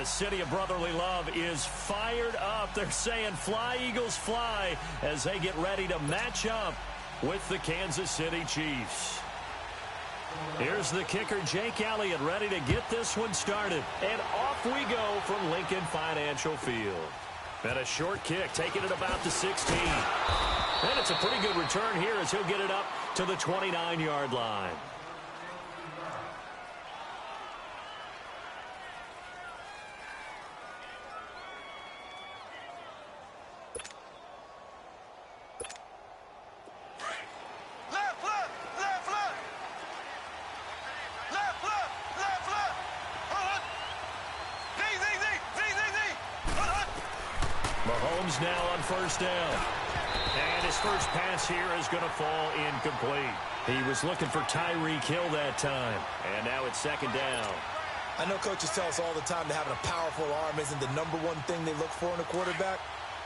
city of brotherly love is fired up. They're saying fly, Eagles, fly, as they get ready to match up with the Kansas City Chiefs. Here's the kicker, Jake Elliott, ready to get this one started. And off we go from Lincoln Financial Field. And a short kick, taking it about the 16. And it's a pretty good return here as he'll get it up to the 29-yard line. Mahomes now on first down. And his first pass here is going to fall incomplete. He was looking for Tyreek Hill that time. And now it's second down. I know coaches tell us all the time that having a powerful arm isn't the number one thing they look for in a quarterback.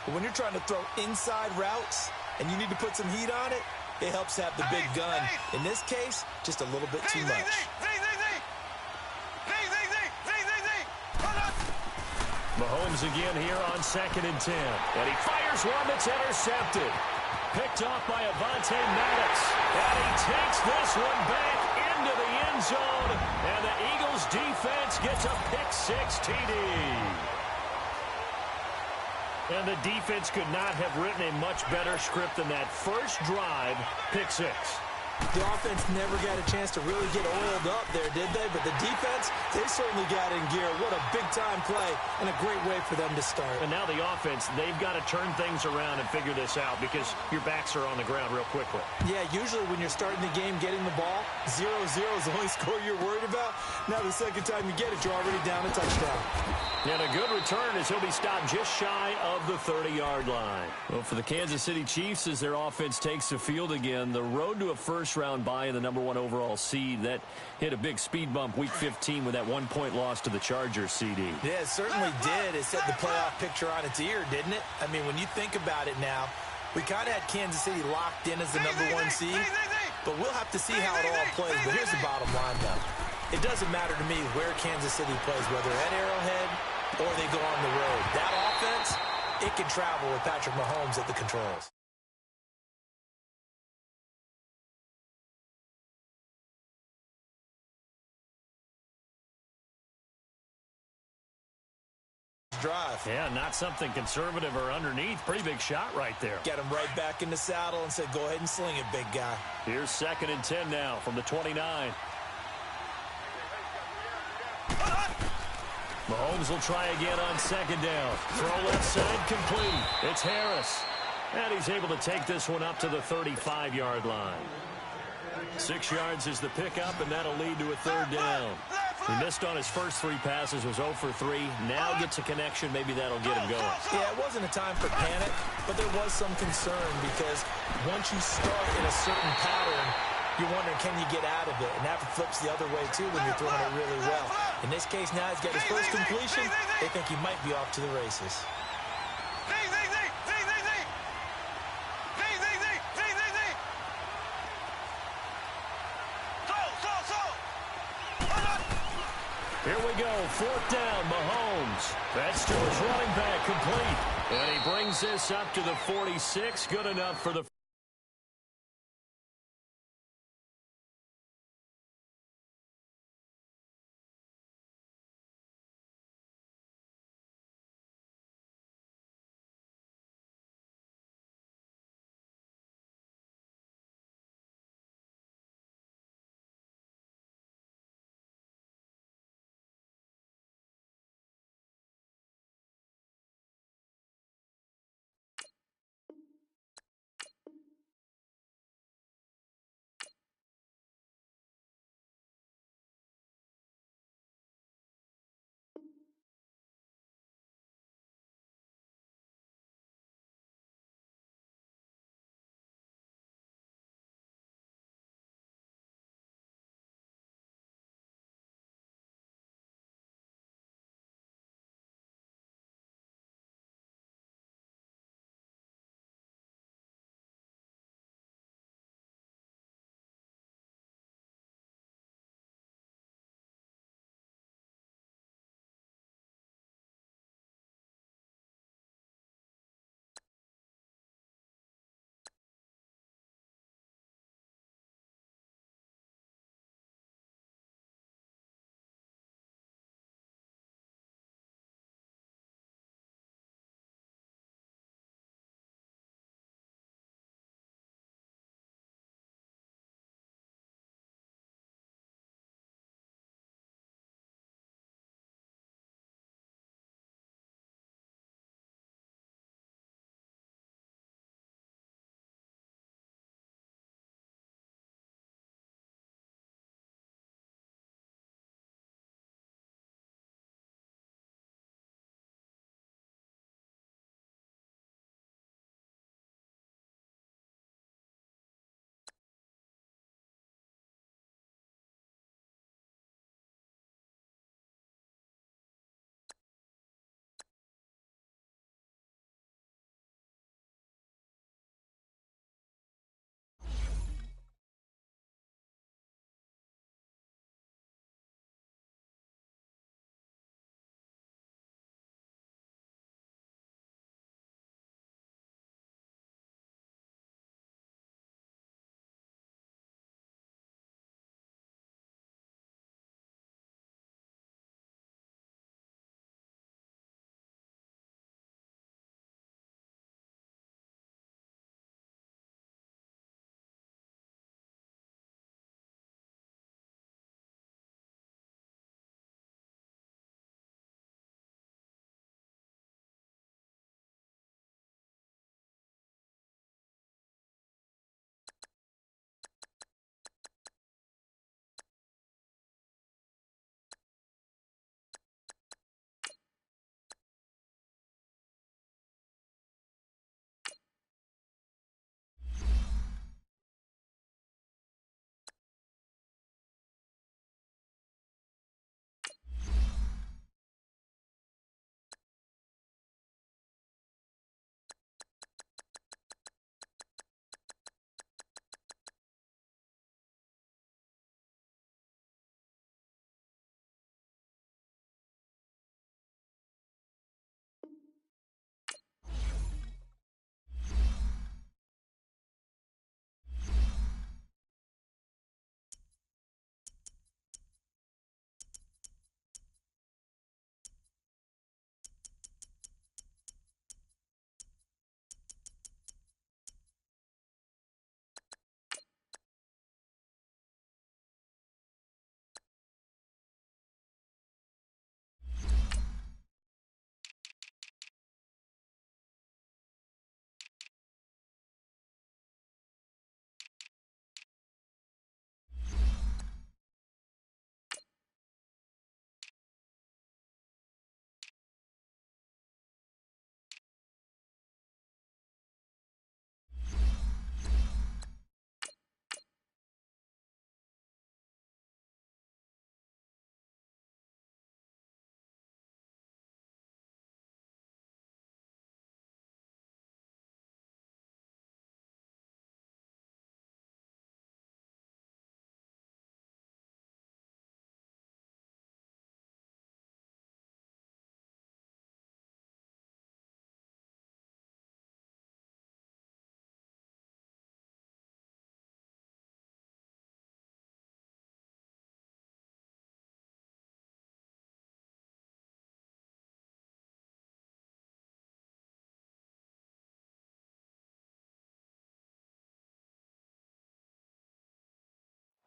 But when you're trying to throw inside routes and you need to put some heat on it, it helps to have the big gun. In this case, just a little bit too much. Mahomes again here on 2nd and 10. And he fires one that's intercepted. Picked off by Avonte Maddox. And he takes this one back into the end zone. And the Eagles defense gets a pick-6 TD. And the defense could not have written a much better script than that first drive, pick-6. The offense never got a chance to really get oiled up there, did they? But the defense, they certainly got in gear. What a big-time play and a great way for them to start. And now the offense, they've got to turn things around and figure this out because your backs are on the ground real quickly. Yeah, usually when you're starting the game getting the ball, 0-0 is the only score you're worried about. Now the second time you get it, you're already down a touchdown. And a good return as he'll be stopped just shy of the 30-yard line. Well, for the Kansas City Chiefs, as their offense takes the field again, the road to a first-round bye in the #1 overall seed, that hit a big speed bump week 15 with that 1-point loss to the Chargers, CD. Yeah, it certainly did. It set the playoff picture on its ear, didn't it? I mean, when you think about it now, we kind of had Kansas City locked in as the #1 seed, but we'll have to see how it all plays. But here's the bottom line, though. It doesn't matter to me where Kansas City plays, whether at Arrowhead or they go on the road. That offense, it can travel with Patrick Mahomes at the controls. Drive. Yeah, not something conservative or underneath. Pretty big shot right there. Get him right back in the saddle and said, go ahead and sling it, big guy. Here's 2nd and 10 now from the 29. Mahomes will try again on 2nd down. Throw left side complete. It's Harris. And he's able to take this one up to the 35-yard line. 6 yards is the pickup, and that'll lead to a 3rd down. He missed on his first 3 passes, was 0 for 3. Now gets a connection. Maybe that'll get him going. Yeah, it wasn't a time for panic, but there was some concern because once you start in a certain pattern, you're wondering, can you get out of it? And that flips the other way, too, when you're throwing it really well. In this case, now he's got his first completion. They think he might be off to the races. Here we go, 4th down, Mahomes. That's to his running back, complete. And he brings this up to the 46, good enough for the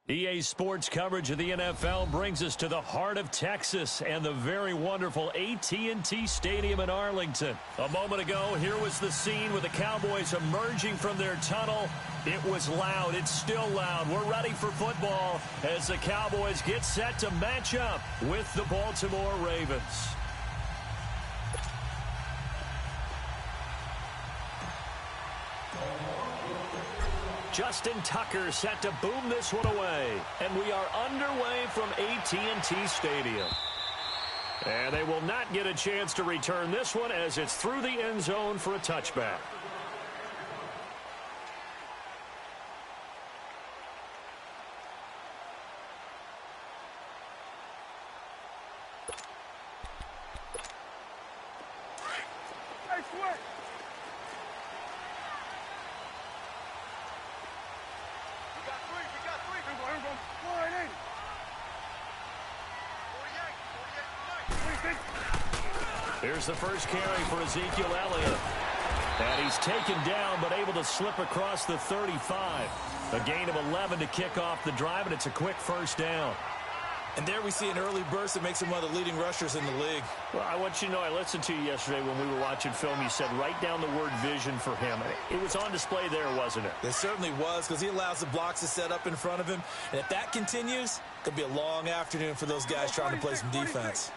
EA Sports coverage of the NFL brings us to the heart of Texas and the very wonderful AT&T Stadium in Arlington. A moment ago, here was the scene with the Cowboys emerging from their tunnel. It was loud. It's still loud. We're ready for football as the Cowboys get set to match up with the Baltimore Ravens. Justin Tucker set to boom this one away. And we are underway from AT&T Stadium. And they will not get a chance to return this one as it's through the end zone for a touchback. Here's the first carry for Ezekiel Elliott. And he's taken down but able to slip across the 35. A gain of 11 to kick off the drive, and it's a quick first down. And there we see an early burst that makes him one of the leading rushers in the league. Well, I want you to know, I listened to you yesterday when we were watching film. You said write down the word vision for him. It was on display there, wasn't it? It certainly was, because he allows the blocks to set up in front of him. And if that continues, it could be a long afternoon for those guys trying to play some defense.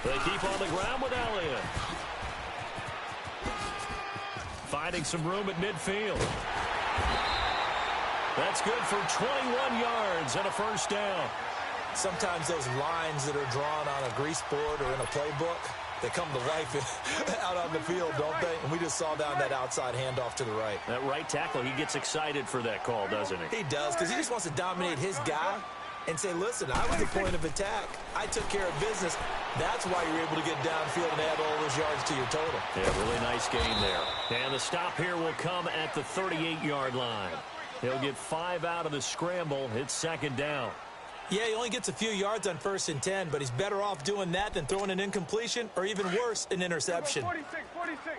They keep on the ground with Elliott. Finding some room at midfield. That's good for 21 yards and a first down. Sometimes those lines that are drawn on a grease board or in a playbook, they come to life out on the field, don't they? And we just saw down that outside handoff to the right. That right tackle, he gets excited for that call, doesn't he? He does, because he just wants to dominate his guy and say, listen, I was the point of attack. I took care of business. That's why you're able to get downfield and add all those yards to your total. Yeah, really nice game there. And the stop here will come at the 38-yard line. He'll get 5 out of the scramble. It's second down. Yeah, he only gets a few yards on 1st and 10, but he's better off doing that than throwing an incompletion or even worse, an interception. 46.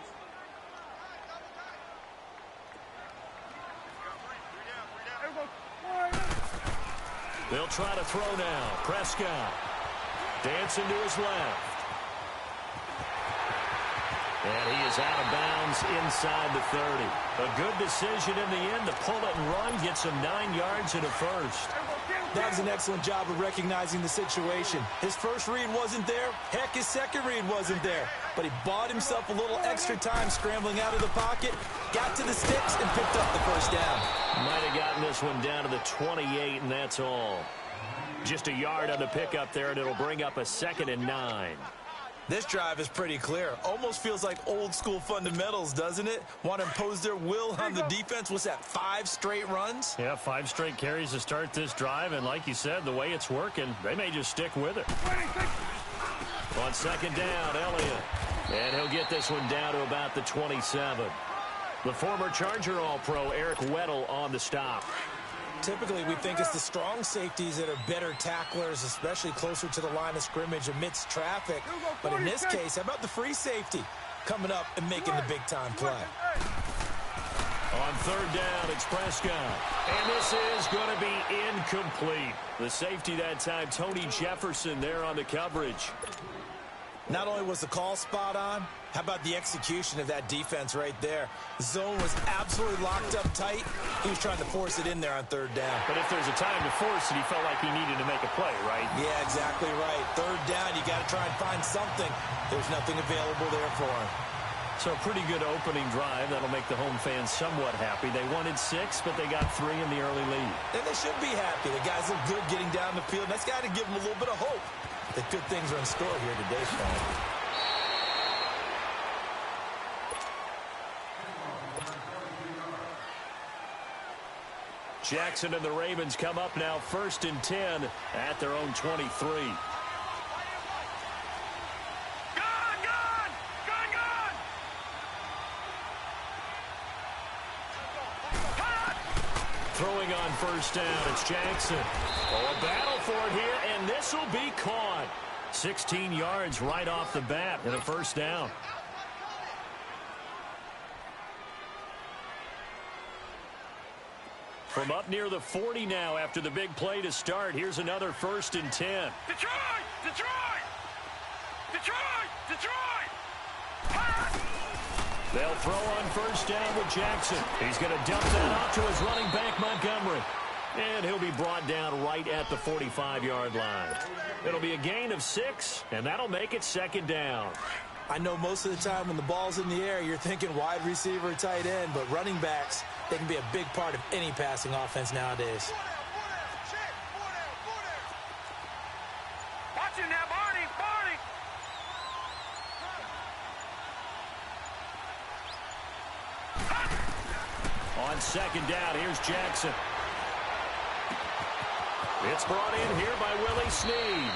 They'll try to throw now. Prescott dancing to his left. And he is out of bounds inside the 30. A good decision in the end to pull it and run. Gets him 9 yards and a first. That was an excellent job of recognizing the situation. His first read wasn't there. Heck, his second read wasn't there. But he bought himself a little extra time scrambling out of the pocket, got to the sticks, and picked up the first down. Might have gotten this one down to the 28, and that's all. Just a yard on the pickup there, and it'll bring up a 2nd and 9. This drive is pretty clear. Almost feels like old school fundamentals, doesn't it? Want to impose their will on the defense. What's that, 5 straight runs? Yeah, 5 straight carries to start this drive, and like you said, the way it's working, they may just stick with it. On second down, Elliott. And he'll get this one down to about the 27. The former Charger All-Pro Eric Weddle on the stop. Typically, we think it's the strong safeties that are better tacklers, especially closer to the line of scrimmage amidst traffic. But in this case, how about the free safety coming up and making the big-time play? On third down, it's Prescott. And this is going to be incomplete. The safety that time, Tony Jefferson there on the coverage. Not only was the call spot on, how about the execution of that defense right there? The zone was absolutely locked up tight. He was trying to force it in there on third down. But if there's a time to force it, he felt like he needed to make a play, right? Yeah, exactly right. Third down, you got to try and find something. There's nothing available there for him. So a pretty good opening drive. That'll make the home fans somewhat happy. They wanted 6, but they got 3 in the early lead. And they should be happy. The guys look good getting down the field. That's got to give them a little bit of hope that good things are in store here today, Sean. Jackson and the Ravens come up now 1st and 10 at their own 23. Throwing on first down, it's Jackson. Oh, a battle for it here, and this will be caught. 16 yards right off the bat and a first down. From up near the 40 now after the big play to start. Here's another 1st and 10. Detroit! Detroit! Detroit! Detroit! They'll throw on 1st down with Jackson. He's going to dump that off to his running back, Montgomery. And he'll be brought down right at the 45-yard line. It'll be a gain of 6, and that'll make it 2nd down. I know most of the time when the ball's in the air, you're thinking wide receiver, tight end, but running backs, they can be a big part of any passing offense nowadays. Watch him now, Barney! Barney! On 2nd down, here's Jackson. It's brought in here by Willie Snead.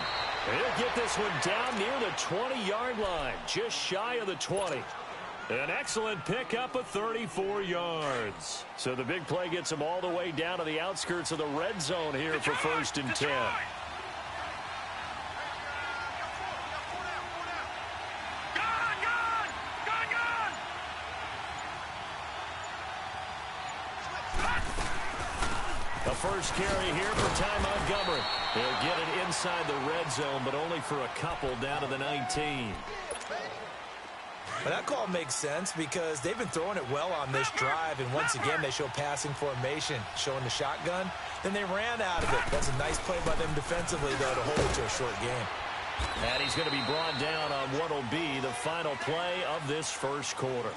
He'll get this one down near the 20-yard line, just shy of the 20. An excellent pickup of 34 yards. So the big play gets him all the way down to the outskirts of the red zone here for 1st and 10. The first carry here for Ty Montgomery. He'll get it inside the red zone, but only for a couple down to the 19. But that call makes sense because they've been throwing it well on this drive, and once again they show passing formation, showing the shotgun. Then they ran out of it. That's a nice play by them defensively, though, to hold it to a short game. And he's going to be brought down on what will be the final play of this first quarter.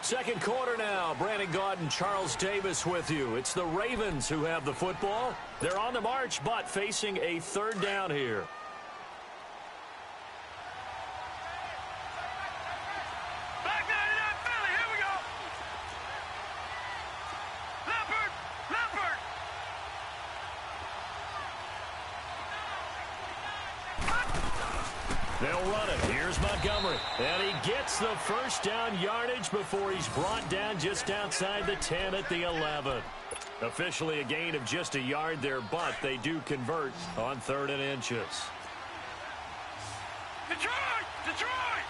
Second quarter now. Brandon Gaudin, Charles Davis with you. It's the Ravens who have the football. They're on the march, but facing a 3rd down here. Back 99 Philly, here we go! Leopard! Leopard! They'll run it. Here's Montgomery. And he gets the 1st down yardage before he's brought down just outside the 10 at the 11. Officially a gain of just a yard there, but they do convert on 3rd and inches. Detroit! Detroit!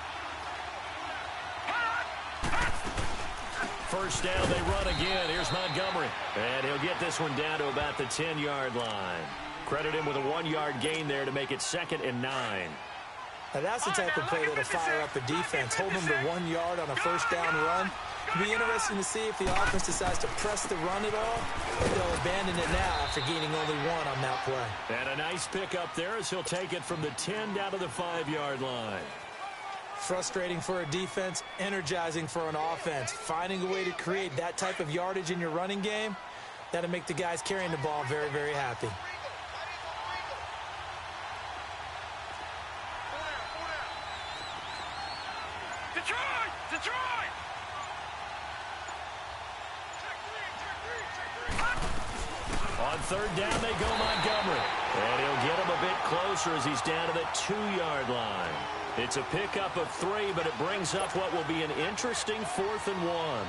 1st down, they run again. Here's Montgomery. And he'll get this one down to about the 10-yard line. Credit him with a 1-yard gain there to make it 2nd and 9. Now that's the type of play that'll fire up the defense. Hold them to 1 yard on a 1st down run. It'll be interesting to see if the offense decides to press the run at all, or they'll abandon it now after gaining only 1 on that play. And a nice pick up there as he'll take it from the 10 down to the 5-yard line. Frustrating for a defense, energizing for an offense. Finding a way to create that type of yardage in your running game, that'll make the guys carrying the ball very, very happy. Detroit! Detroit! On 3rd down, they go Montgomery. And he'll get him a bit closer as he's down to the 2-yard line. It's a pickup of 3, but it brings up what will be an interesting 4th and 1.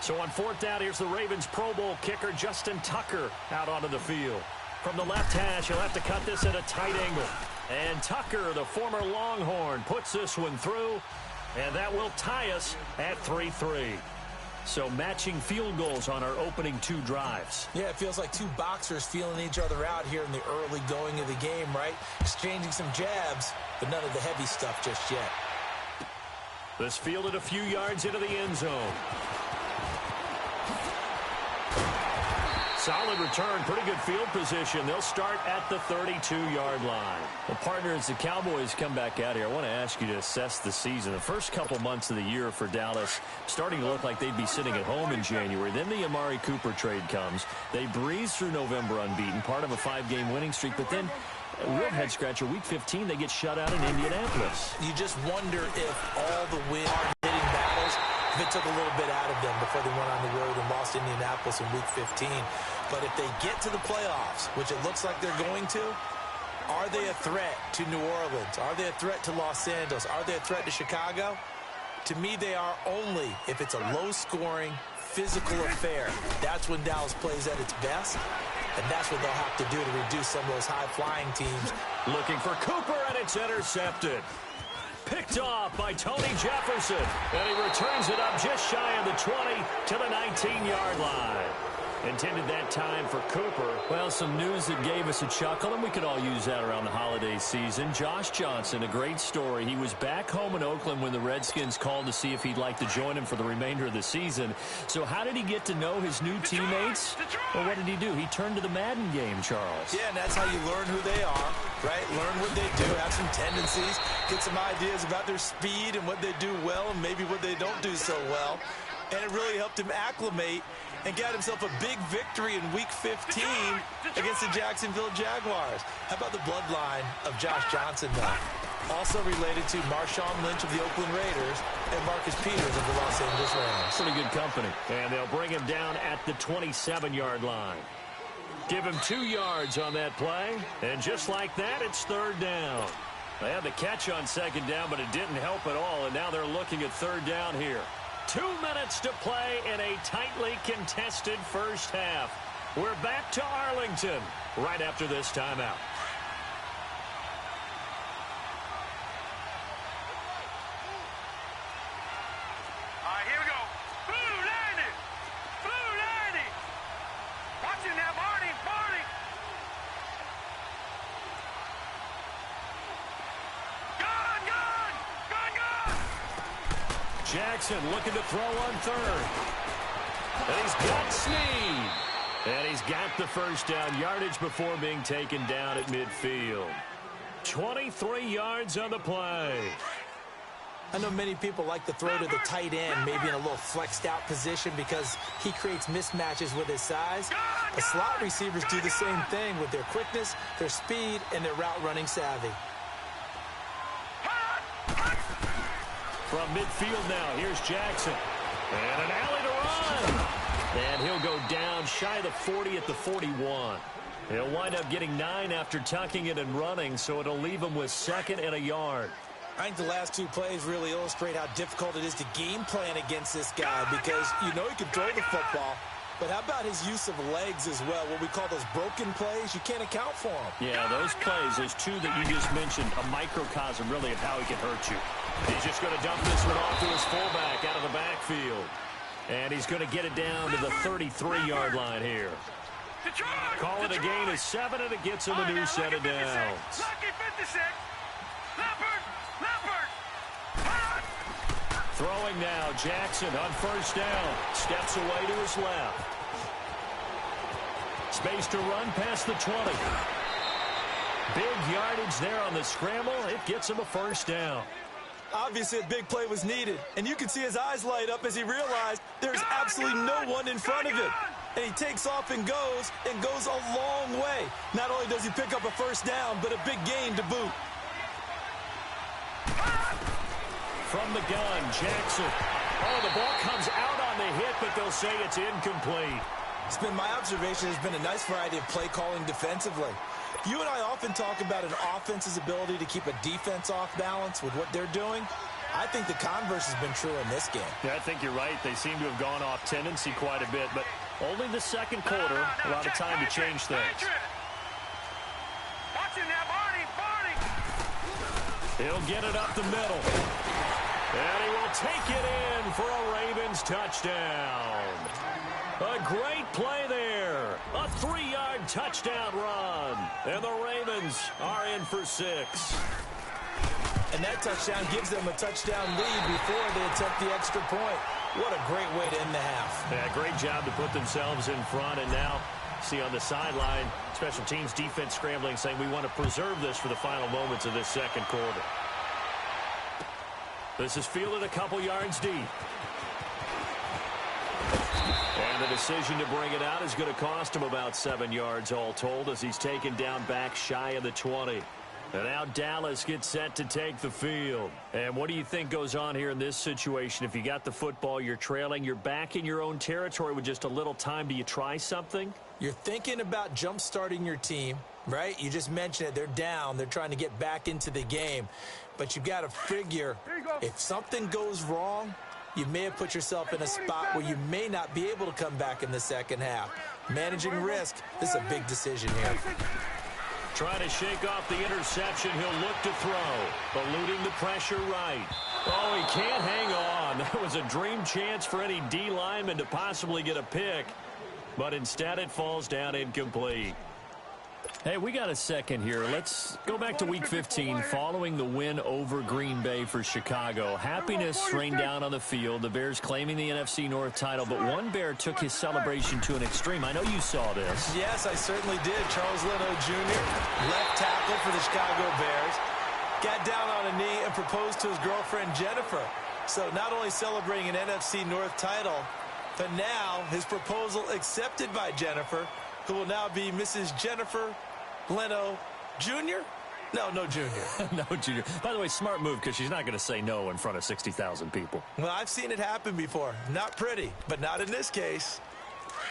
So on 4th down, here's the Ravens Pro Bowl kicker, Justin Tucker, out onto the field. From the left hash, he'll have to cut this at a tight angle. And Tucker, the former Longhorn, puts this one through. And that will tie us at 3-3. So matching field goals on our opening 2 drives. Yeah, it feels like 2 boxers feeling each other out here in the early going of the game, right? Exchanging some jabs, but none of the heavy stuff just yet. This fielded a few yards into the end zone. Solid return, pretty good field position. They'll start at the 32-yard line. Well, partner, as the Cowboys come back out here, I want to ask you to assess the season. The first couple months of the year for Dallas starting to look like they'd be sitting at home in January. Then the Amari Cooper trade comes. They breeze through November unbeaten, part of a 5-game winning streak. But then, a real head-scratcher, Week 15, they get shut out in Indianapolis. You just wonder if all the win hitting battles, if it took a little bit out of them before they went on the road and lost Indianapolis in Week 15. But if they get to the playoffs, which it looks like they're going to, are they a threat to New Orleans? Are they a threat to Los Angeles? Are they a threat to Chicago? To me, they are only if it's a low-scoring, physical affair. That's when Dallas plays at its best, and that's what they'll have to do to reduce some of those high-flying teams. Looking for Cooper, and it's intercepted. Picked picked off by Tony Jefferson. And he returns it up just shy of the 20 to the 19-yard line. Intended that time for Cooper. Well, some news that gave us a chuckle, and we could all use that around the holiday season. Josh Johnson, a great story. He was back home in Oakland when the Redskins called to see if he'd like to join him for the remainder of the season. So how did he get to know his new teammates? Well, what did he do? He turned to the Madden game, Charles. Yeah, and that's how you learn who they are, right? Learn what they do, have some tendencies, get some ideas about their speed and what they do well and maybe what they don't do so well. And it really helped him acclimate and got himself a big victory in Week 15 against the Jacksonville Jaguars. How about the bloodline of Josh Johnson, though? Also related to Marshawn Lynch of the Oakland Raiders and Marcus Peters of the Los Angeles Rams. Pretty good company. And they'll bring him down at the 27-yard line. Give him 2 yards on that play. And just like that, it's third down. They had the catch on second down, but it didn't help at all. And now they're looking at third down here. 2 minutes to play in a tightly contested first half. We're back to Arlington right after this timeout. All right, here we go. Blue 90. Blue 90. Watching that, Barney. Barney. Gun, gun. Gun, gun. Jackson looking to throw on third. And he's got Snead. And he's got the first down yardage before being taken down at midfield. 23 yards on the play. I know many people like to throw to the tight end, maybe in a little flexed out position because he creates mismatches with his size. The slot receivers do the same thing with their quickness, their speed, and their route running savvy. From midfield now, here's Jackson. And an alley to run. And he'll go down shy of the 40 at the 41. He'll wind up getting 9 after tucking it and running, so it'll leave him with 2nd and a yard. I think the last 2 plays really illustrate how difficult it is to game plan against this guy because you know he can throw the football, but how about his use of legs as well, what we call those broken plays? You can't account for them. Yeah, those plays, those 2 that you just mentioned, a microcosm really of how he can hurt you. He's just going to dump this one off to his fullback out of the backfield. And he's going to get it down to the 33-yard line here. Call it a gain of 7, and it gets him a new set of downs. Lucky 56. Leopard. Throwing now, Jackson on first down. Steps away to his left. Space to run past the 20. Big yardage there on the scramble. It gets him a first down. Obviously, a big play was needed, and you can see his eyes light up as he realized there's absolutely no one in front of him. And he takes off and goes a long way. Not only does he pick up a first down, but a big gain to boot. From the gun, Jackson. Oh, the ball comes out on the hit, but they'll say it's incomplete. It's been my observation there's been a nice variety of play calling defensively. You and I often talk about an offense's ability to keep a defense off balance with what they're doing. I think the converse has been true in this game. Yeah, I think you're right. They seem to have gone off tendency quite a bit, but only the second quarter, a lot of time to change things. Watching that, Barney. He'll get it up the middle. And he will take it in for a Ravens touchdown. A great play there. A 3-yard touchdown run. And the Ravens are in for 6. And that touchdown gives them a touchdown lead before they attempt the extra point. What a great way to end the half. Yeah, great job to put themselves in front. And now, see on the sideline, special teams defense scrambling, saying we want to preserve this for the final moments of this second quarter. This is fielded a couple yards deep. And the decision to bring it out is going to cost him about 7 yards all told as he's taken down back shy of the 20. And now Dallas gets set to take the field. And what do you think goes on here in this situation? If you got the football, you're trailing, you're back in your own territory with just a little time. Do you try something? You're thinking about jump-starting your team, right? You just mentioned it. They're down. They're trying to get back into the game. But you've got to figure if something goes wrong, you may have put yourself in a spot where you may not be able to come back in the second half. Managing risk, this is a big decision here. Trying to shake off the interception. He'll look to throw. Eluding the pressure right. Oh, he can't hang on. That was a dream chance for any D lineman to possibly get a pick. But instead it falls down incomplete. Hey, we got a second here. Let's go back to Week 15 following the win over Green Bay for Chicago. Happiness rained down on the field. The Bears claiming the NFC North title, but one Bear took his celebration to an extreme. I know you saw this. Yes, I certainly did. Charles Leno Jr., left tackle for the Chicago Bears, got down on a knee and proposed to his girlfriend Jennifer. So not only celebrating an NFC North title, but now his proposal accepted by Jennifer, who will now be Mrs. Jennifer Leno Jr.? No Junior. No Junior. By the way, smart move, because she's not going to say no in front of 60,000 people. Well, I've seen it happen before. Not pretty, but not in this case.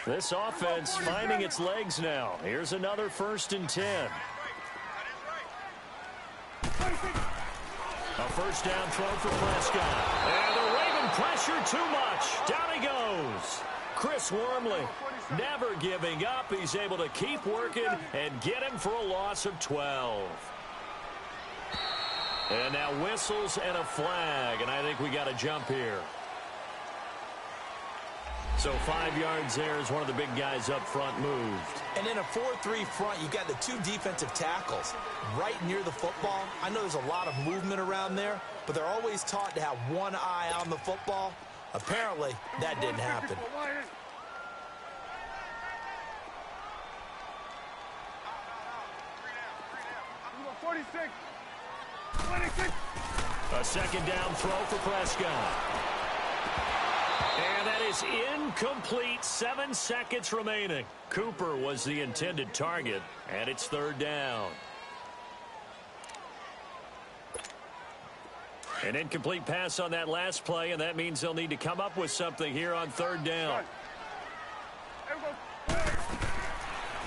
This offense finding its legs now. Here's another 1st and 10. A first down throw for Prescott. And the Raven pressure too much. Down he goes. Chris Wormley never giving up. He's able to keep working and get him for a loss of 12. And now whistles and a flag, and I think we got a jump here. So 5 yards there as one of the big guys up front moved. And in a 4-3 front, you got the 2 defensive tackles right near the football. I know there's a lot of movement around there, but they're always taught to have one eye on the football. Apparently, that didn't happen. A second down throw for Prescott. And that is incomplete. 7 seconds remaining. Cooper was the intended target, and it's 3rd down. An incomplete pass on that last play, and that means they'll need to come up with something here on 3rd down.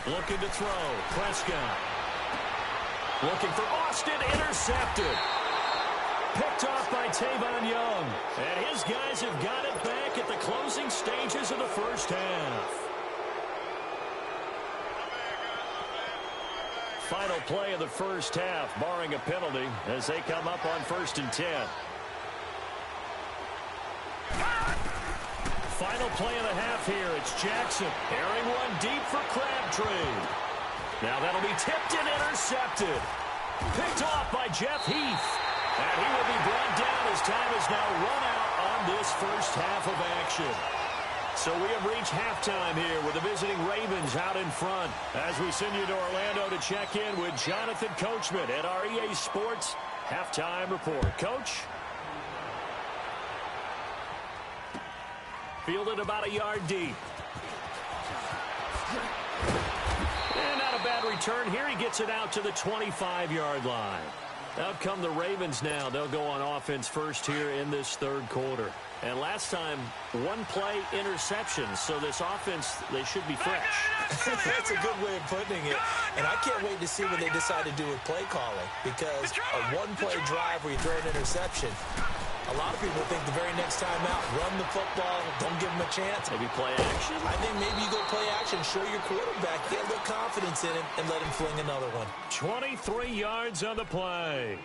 Looking to throw. Prescott. Looking for Austin. Intercepted. Picked off by Tavon Young. And his guys have got it back at the closing stages of the first half. Final play of the first half, barring a penalty, as they come up on 1st and 10. Final play of the half here. It's Jackson. Airing one deep for Crabtree. Now that'll be tipped and intercepted. Picked off by Jeff Heath. And he will be brought down as time is now run out on this first half of action. So we have reached halftime here with the visiting Ravens out in front as we send you to Orlando to check in with Jonathan Coachman at our EA Sports Halftime Report. Coach? Fielded about a yard deep. And not a bad return here. He gets it out to the 25-yard line. Out come the Ravens now. They'll go on offense first here in this 3rd quarter. And last time, 1 play interception. So this offense, they should be fresh. That's a good way of putting it. And I can't wait to see what they decide to do with play calling. Because a 1-play drive where you throw an interception, a lot of people think the very next time out, run the football, don't give them a chance. Maybe play action? I think maybe you go play action, show your quarterback, get a little confidence in him, and let him fling another one. 23 yards on the play.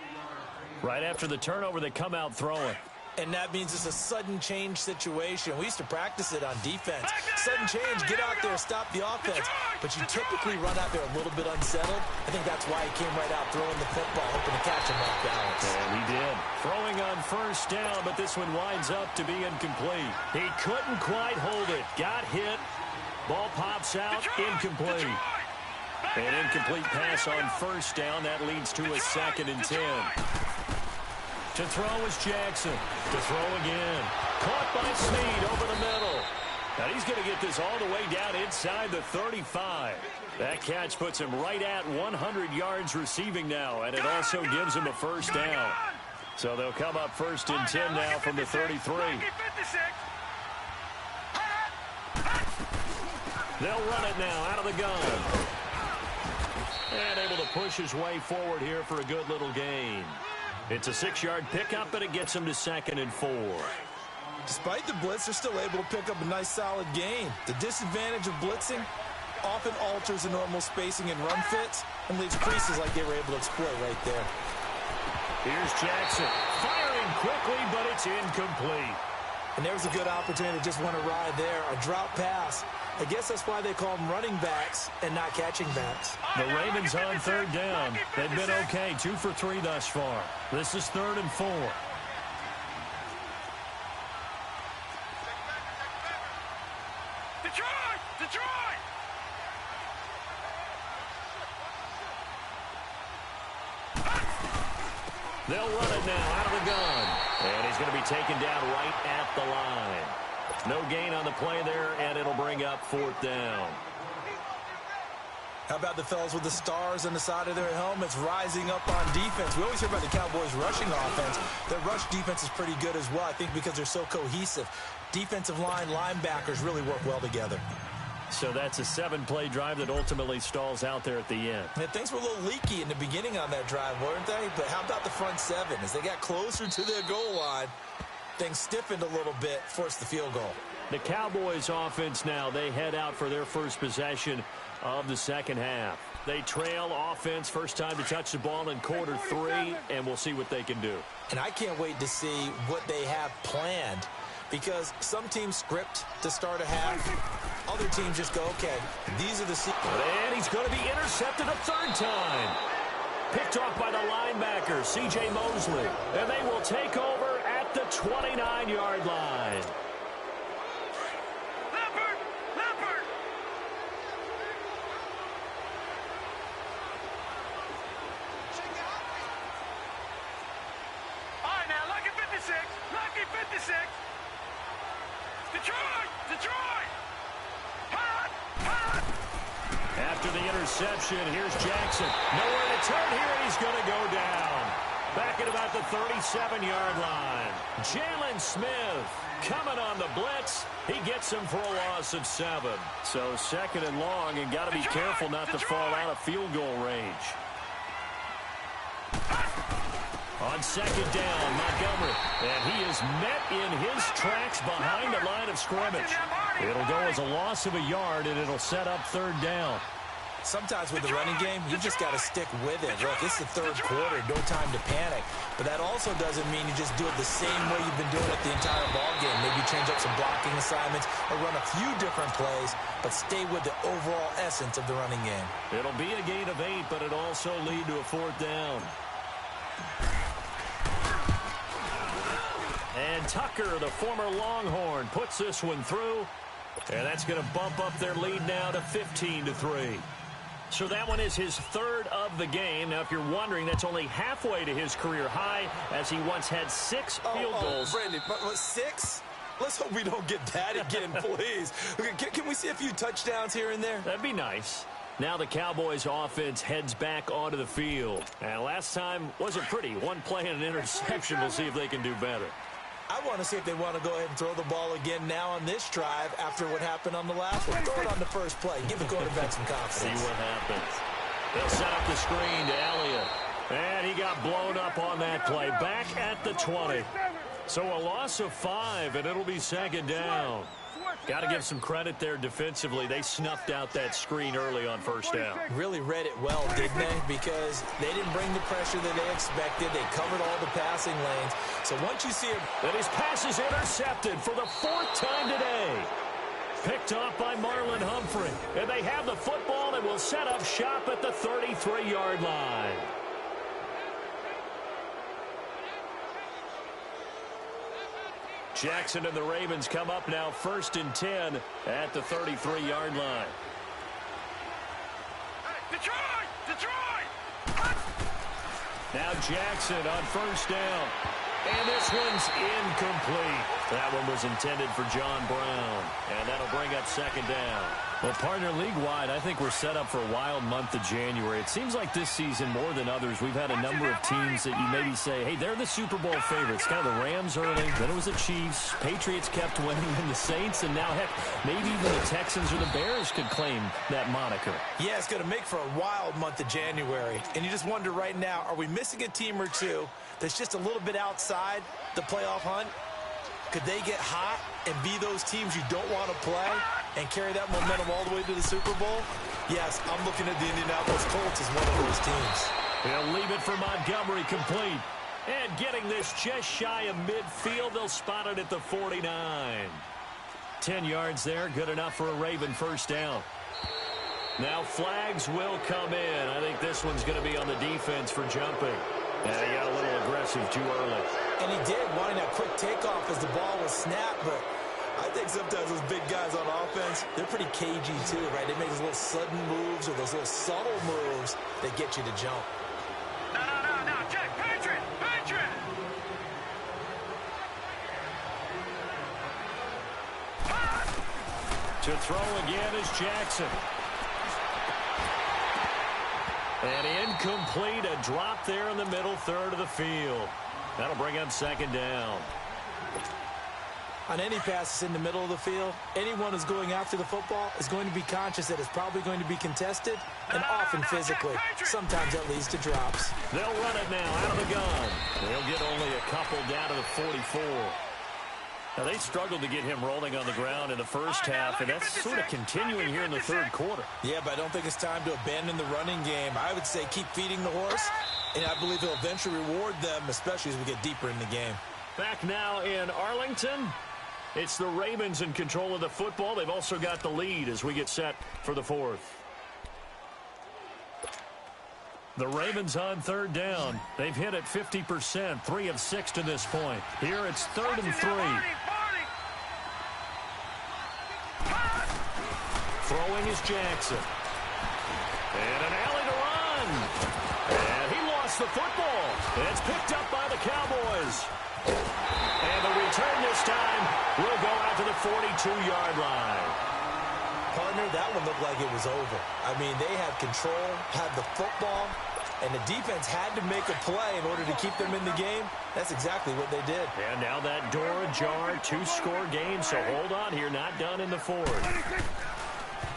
Right after the turnover, they come out throwing. And that means it's a sudden change situation. We used to practice it on defense. Sudden change, get out there, stop the offense. But you typically run out there a little bit unsettled. I think that's why he came right out throwing the football, hoping to catch him off balance. And he did. Throwing on 1st down, but this one winds up to be incomplete. He couldn't quite hold it. Got hit. Ball pops out. Incomplete. An incomplete pass on 1st down. That leads to a 2nd and 10. To throw is Jackson. To throw again. Caught by Snead over the middle. And he's going to get this all the way down inside the 35. That catch puts him right at 100 yards receiving now, and it also gives him a 1st down. So they'll come up 1st and 10 now from the 33. They'll run it now out of the gun. And able to push his way forward here for a good little gain. It's a 6-yard pickup, but it gets him to 2nd and 4. Despite the blitz, they're still able to pick up a nice solid gain. The disadvantage of blitzing, often alters the normal spacing and run fits and leaves creases like they were able to exploit right there. Here's Jackson, firing quickly, but it's incomplete. And there was a good opportunity to just want to ride there. A drop pass. I guess that's why they call them running backs and not catching backs. The Ravens on third down. They've been okay, 2 for 3 thus far. This is 3rd and 4. Detroit! Detroit! They'll run it now out of the gun. And he's going to be taken down right at the line. No gain on the play there, and it'll bring up 4th down. How about the fellas with the stars on the side of their helmets rising up on defense? We always hear about the Cowboys' rushing offense. Their rush defense is pretty good as well, I think, because they're so cohesive. Defensive line, linebackers really work well together. So that's a 7-play drive that ultimately stalls out there at the end. And things were a little leaky in the beginning on that drive, weren't they? But how about the front 7? As they got closer to their goal line, things stiffened a little bit, forced the field goal. The Cowboys offense now, they head out for their first possession of the second half. They trail offense, first time to touch the ball in quarter 3, and we'll see what they can do. And I can't wait to see what they have planned, because some teams script to start a half. Other teams just go, okay, these are the... And he's going to be intercepted a 3rd time. Picked off by the linebacker, C.J. Mosley. And they will take over at the 29-yard line. Leopard! Leopard! All right, now, lucky 56. Lucky 56. Detroit! Detroit! Hot! Hot! After the interception, here's Jackson. Nowhere to turn here, and he's going to go down. Back at about the 37-yard line. Jalen Smith coming on the blitz. He gets him for a loss of 7. So 2nd and long, and got to be careful not to fall out of field goal range. On 2nd down, Montgomery. And he is met in his tracks behind the line of scrimmage. It'll go as a loss of a yard, and it'll set up 3rd down. Sometimes with the running game, you just got to stick with it. Look, it's the 3rd quarter, no time to panic. But that also doesn't mean you just do it the same way you've been doing it the entire ball game. Maybe change up some blocking assignments or run a few different plays, but stay with the overall essence of the running game. It'll be a gain of 8, but it'll also lead to a 4th down. And Tucker, the former Longhorn, puts this one through. And that's going to bump up their lead now to 15-3. So that one is his 3rd of the game. Now, if you're wondering, that's only halfway to his career high, as he once had 6 field goals. Brandon, 6? Let's hope we don't get that again, please. Can we see a few touchdowns here and there? That'd be nice. Now the Cowboys offense heads back onto the field. And last time wasn't pretty. 1 play and an interception. We'll see if they can do better. I want to see if they want to go ahead and throw the ball again now on this drive after what happened on the last one. Throw it on the first play. Give the quarterback some confidence. See what happens. They'll set up the screen to Elliott. And he got blown up on that play. Back at the 20. So a loss of 5, and it'll be 2nd down. Got to give some credit there defensively. They snuffed out that screen early on 1st down. Really read it well, didn't they? Because they didn't bring the pressure that they expected. They covered all the passing lanes. So once you see it... And his pass is intercepted for the 4th time today. Picked off by Marlon Humphrey. And they have the football and will set up shop at the 33-yard line. Jackson and the Ravens come up now 1st and 10 at the 33-yard line. Detroit! Detroit! Now Jackson on 1st down. And this one's incomplete. That one was intended for John Brown. And that'll bring up 2nd down. Well, partner, league-wide, I think we're set up for a wild month of January. It seems like this season, more than others, we've had a number of teams that you maybe say, hey, they're the Super Bowl favorites. Kind of the Rams early, then it was the Chiefs. Patriots kept winning, and the Saints, and now, heck, maybe even the Texans or the Bears could claim that moniker. Yeah, it's going to make for a wild month of January. And you just wonder right now, are we missing a team or two that's just a little bit outside the playoff hunt? Could they get hot and be those teams you don't want to play? and carry that momentum all the way to the Super Bowl? Yes, I'm looking at the Indianapolis Colts as one of those teams. He'll leave it for Montgomery, complete. And getting this just shy of midfield, they'll spot it at the 49. 10 yards there, good enough for a Raven first down. Now flags will come in. I think this one's going to be on the defense for jumping. And he got a little aggressive too early. And he did, wanting that quick takeoff as the ball was snapped, but I think sometimes those big guys on offense, they're pretty cagey too, right? They make those little sudden moves or those little subtle moves that get you to jump. No, Jack, Patrick! To throw again is Jackson. And incomplete, a drop there in the middle third of the field. That'll bring up second down. On any passes in the middle of the field, anyone who's going after the football is going to be conscious that it's probably going to be contested and often physically. Sometimes that leads to drops. They'll run it now out of the gun. They'll get only a couple down to the 44. Now, they struggled to get him rolling on the ground in the first half, and that's sort of continuing here in the third quarter. Yeah, but I don't think it's time to abandon the running game. I would say keep feeding the horse, and I believe he'll eventually reward them, especially as we get deeper in the game. Back now in Arlington. It's the Ravens in control of the football. They've also got the lead as we get set for the fourth. The Ravens on third down. They've hit it 50%, 3 of 6 to this point. Here it's 3rd and 3. Throwing is Jackson. And an alley to run. And he lost the football. It's picked up by the Cowboys. And the return this time will go out to the 42-yard line. Partner, that one looked like it was over. I mean, they had control, had the football, and the defense had to make a play in order to keep them in the game. That's exactly what they did. And now that door ajar, 2-score game, so hold on here, not done in the fourth.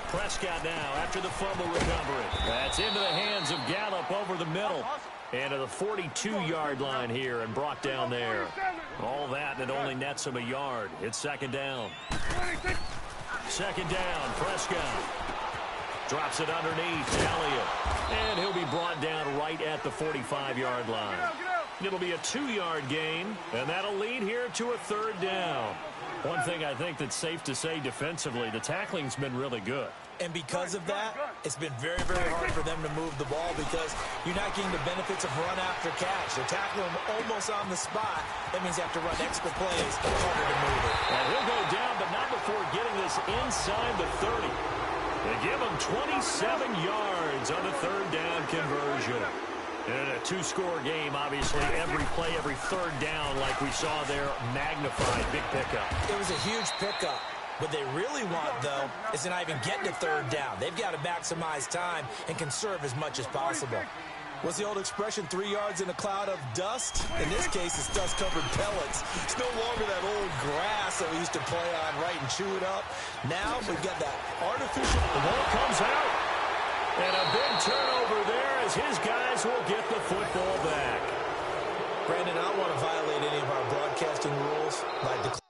Prescott now after the fumble recovery. That's into the hands of Gallup over the middle. And to the 42-yard line here and brought down there. All that, and it only nets him a yard. It's second down. Second down, Prescott. Drops it underneath to Elliott. And he'll be brought down right at the 45-yard line. It'll be a 2-yard gain, and that'll lead here to a third down. One thing I think that's safe to say defensively, the tackling's been really good. And because of that, it's been very, very hard for them to move the ball because you're not getting the benefits of run after catch. They're tackling them almost on the spot. That means you have to run extra plays, harder to move it. And he'll go down, but not before getting this inside the 30. They give him 27 yards on the third down conversion. And a 2-score game, obviously, every play, every third down, like we saw there, magnified. Big pickup. It was a huge pickup. What they really want, though, is to not even get to third down. They've got to maximize time and conserve as much as possible. What's the old expression, 3 yards in a cloud of dust? In this case, it's dust-covered pellets. It's no longer that old grass that we used to play on, right, and chew it up. Now we've got that artificial... The ball comes out. And a big turnover there as his guys will get the football back. Brandon, I don't want to violate any of our broadcasting rules by declaring